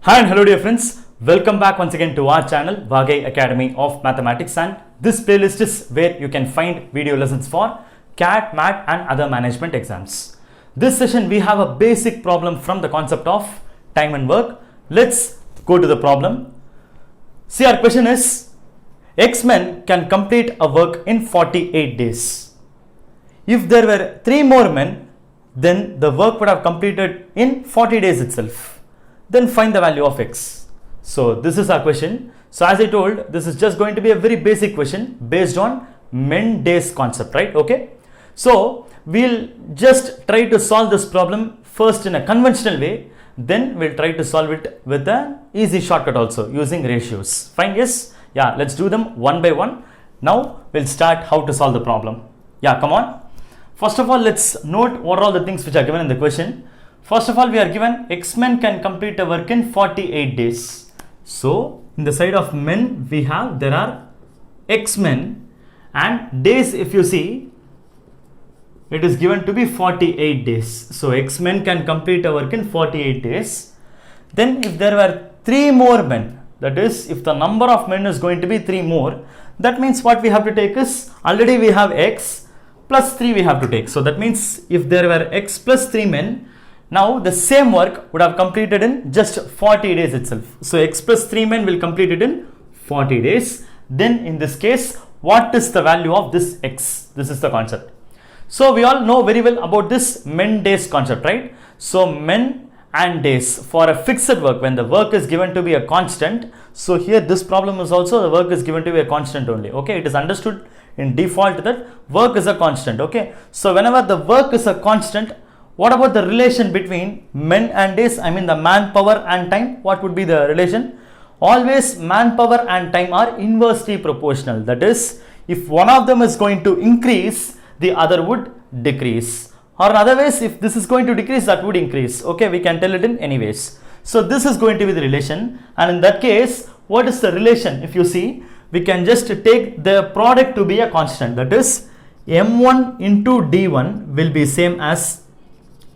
Hi and hello dear friends, welcome back once again to our channel Vagai Academy of Mathematics, and this playlist is where you can find video lessons for CAT, MAT and other management exams. This session we have a basic problem from the concept of time and work. Let's go to the problem. See, our question is, X men can complete a work in 48 days. If there were 3 more men, then the work would have completed in 40 days itself. Then find the value of X. So this is our question. So as I told, this is just going to be a very basic question based on men days concept, right? Okay. So we'll just try to solve this problem first in a conventional way. Then we'll try to solve it with an easy shortcut also using ratios. Fine? Yes? Yeah, let's do them one by one. Now we'll start how to solve the problem. Yeah, come on. First of all, let's note what are all the things which are given in the question. First of all, we are given X men can complete a work in 48 days. So, in the side of men, we have, there are X men, and days, if you see, it is given to be 48 days. So, X men can complete a work in 48 days. Then, if there were 3 more men, that is, if the number of men is going to be 3 more, that means what we have to take is, already we have X plus 3 we have to take. So, that means if there were X plus 3 men, now the same work would have completed in just 40 days itself. So X plus 3 men will complete it in 40 days. Then in this case, what is the value of this X? This is the concept. So we all know very well about this men days concept, right? So men and days for a fixed work, when the work is given to be a constant. So here this problem is also the work is given to be a constant only. Okay, it is understood in default that work is a constant. Okay, so whenever the work is a constant, what about the relation between men and days? I mean the manpower and time. What would be the relation? Always manpower and time are inversely proportional. That is, if one of them is going to increase, the other would decrease. Or in other ways, if this is going to decrease, that would increase. Okay, we can tell it in any ways. So this is going to be the relation. And in that case, what is the relation? If you see, we can just take the product to be a constant. That is, M1 into D1 will be same as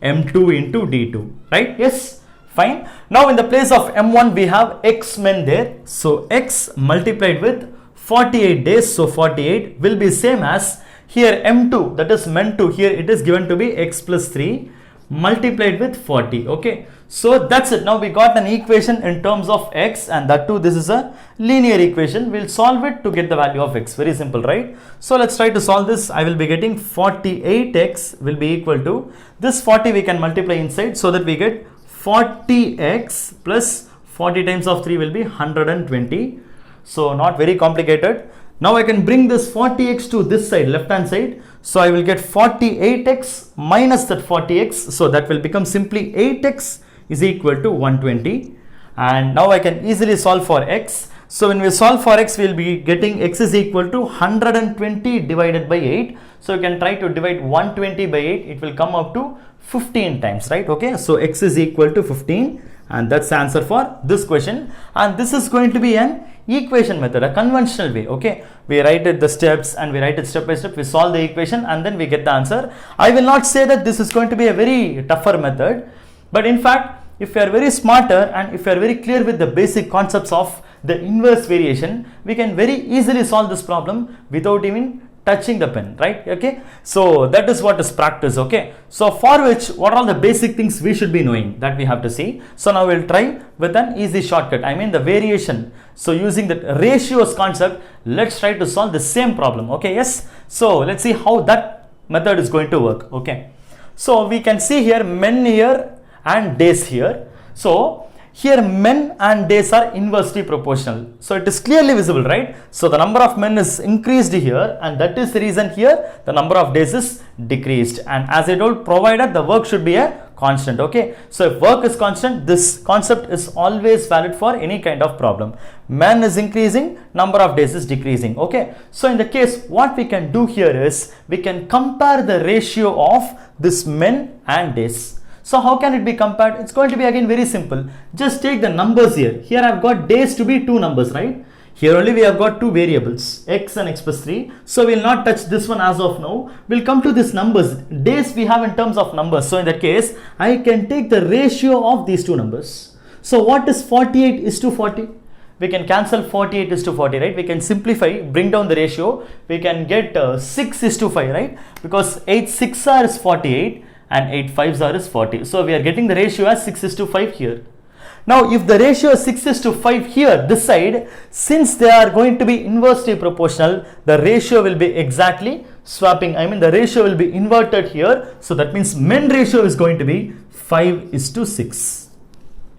M2 into D2, right? Yes, fine. Now in the place of M1 we have X men there. So X multiplied with 48 days, so 48 will be same as here M2, that is men 2, here it is given to be X plus 3 multiplied with 40. Okay, so that's it. Now we got an equation in terms of X, and that too this is a linear equation. We'll solve it to get the value of X. Very simple, right? So let's try to solve this. I will be getting 48X will be equal to this 40 we can multiply inside, so that we get 40X plus 40 times of 3 will be 120. So not very complicated. Now I can bring this 40x to this side, left hand side. So I will get 48x minus that 40x. So that will become simply 8x is equal to 120. And now I can easily solve for x. So when we solve for x, we will be getting x is equal to 120 divided by 8. So you can try to divide 120 by 8. It will come up to 15 times, right? Okay. So x is equal to 15. And that's the answer for this question. And this is going to be an equation method, a conventional way. Okay, we write it the steps and we write it step by step. We solve the equation and then we get the answer. I will not say that this is going to be a very tougher method, but in fact, if you are very smarter and if you are very clear with the basic concepts of the inverse variation, we can very easily solve this problem without even touching the pen, right? Okay, so that is what is practice. Okay, so for which, what are all the basic things we should be knowing, that we have to see. So now we'll try with an easy shortcut, I mean the variation. So using the ratios concept, let's try to solve the same problem. Okay, yes, so let's see how that method is going to work. Okay, so we can see here men here and days here. So here men and days are inversely proportional. So it is clearly visible, right? So the number of men is increased here, and that is the reason here the number of days is decreased. And as I told, provided the work should be a constant. Okay, so if work is constant, this concept is always valid for any kind of problem. Man is increasing, number of days is decreasing. Okay, so in the case, what we can do here is we can compare the ratio of this men and days. So how can it be compared? It's going to be again very simple. Just take the numbers here. Here I've got days to be 2 numbers, right? Here only we have got 2 variables, x and x plus 3. So we'll not touch this one as of now. We'll come to this numbers. Days we have in terms of numbers. So in that case, I can take the ratio of these 2 numbers. So what is 48 is to 40? We can cancel 48 is to 40, right? We can simplify, bring down the ratio. We can get 6 is to 5, right? Because 8 6s are is 48 and 8 5s are is 40. So we are getting the ratio as 6 is to 5 here. Now if the ratio is 6 is to 5 here, this side, since they are going to be inversely proportional, the ratio will be exactly swapping. I mean the ratio will be inverted here. So that means men ratio is going to be 5 is to 6.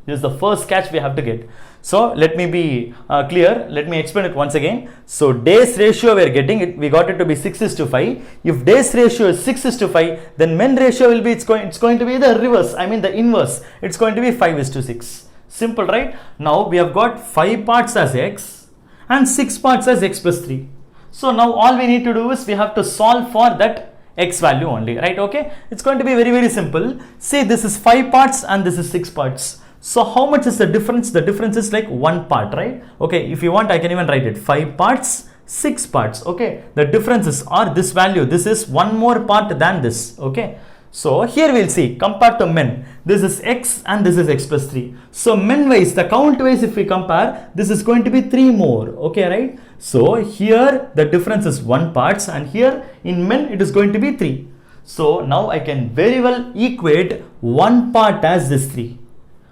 This is the first catch we have to get. So let me be clear. Let me explain it once again. So days ratio we are getting it. We got it to be 6 is to 5. If days ratio is 6 is to 5, then men ratio will be it's going to be the reverse. I mean the inverse. It's going to be 5 is to 6. Simple, right? Now we have got 5 parts as x and 6 parts as x plus 3. So now all we need to do is we have to solve for that x value only, right? Okay. It's going to be very, very simple. See, this is 5 parts and this is 6 parts. So how much is the difference? The difference is like 1 part, right? Okay, if you want, I can even write it 5 parts, 6 parts. Okay, the differences are this value. This is 1 more part than this. Okay, so here we'll see compared to men. This is x and this is x plus 3. So men wise, the count wise, if we compare, this is going to be 3 more. Okay, right? So here the difference is 1 parts and here in men it is going to be 3. So now I can very well equate 1 part as this 3.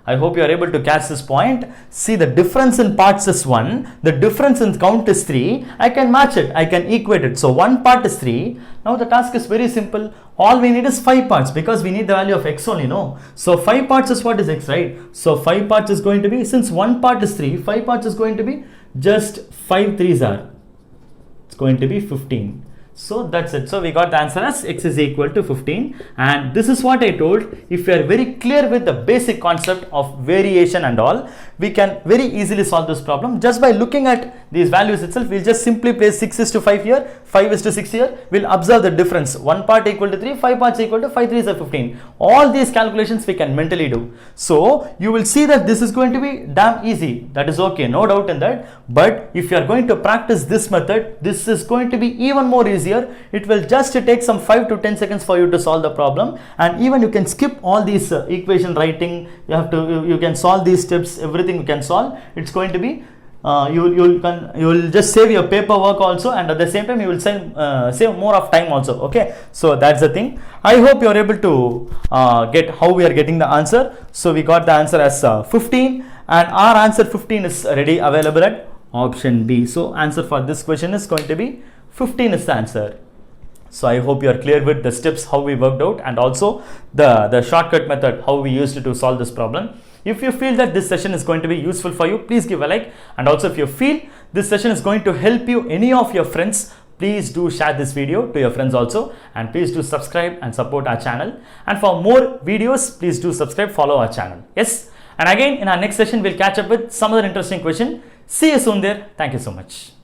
I hope you are able to catch this point. See, the difference in parts is 1. The difference in count is 3. I can match it. I can equate it. So 1 part is 3. Now the task is very simple. All we need is 5 parts because we need the value of x only, no? So 5 parts is what is x, right? So 5 parts is going to be, since 1 part is 3, 5 parts is going to be just 5 3s are. It's going to be 15. So that's it. So we got the answer as x is equal to 15, and this is what I told. If you are very clear with the basic concept of variation and all, we can very easily solve this problem just by looking at these values itself. We'll just simply place 6 is to 5 here, 5 is to 6 here. We'll observe the difference. 1 part equal to 3, 5 parts equal to 5 3s are 15. All these calculations we can mentally do. So you will see that this is going to be damn easy. That is okay, no doubt in that. But if you are going to practice this method, this is going to be even more easy. It will just take some 5 to 10 seconds for you to solve the problem, and even you can skip all these equation writing. You can solve these steps, everything you can solve. It's going to be you will just save your paperwork also, and at the same time you will save more of time also. Okay, so that's the thing. I hope you are able to get how we are getting the answer. So we got the answer as 15, and our answer 15 is already available at option B. So answer for this question is going to be 15 is the answer. So I hope you are clear with the steps how we worked out, and also the shortcut method how we used to solve this problem. If you feel that this session is going to be useful for you, please give a like, and also if you feel this session is going to help you, any of your friends, please do share this video to your friends also, and please do subscribe and support our channel. And for more videos, please do subscribe, follow our channel. Yes, and again in our next session we'll catch up with some other interesting question. See you soon there. Thank you so much.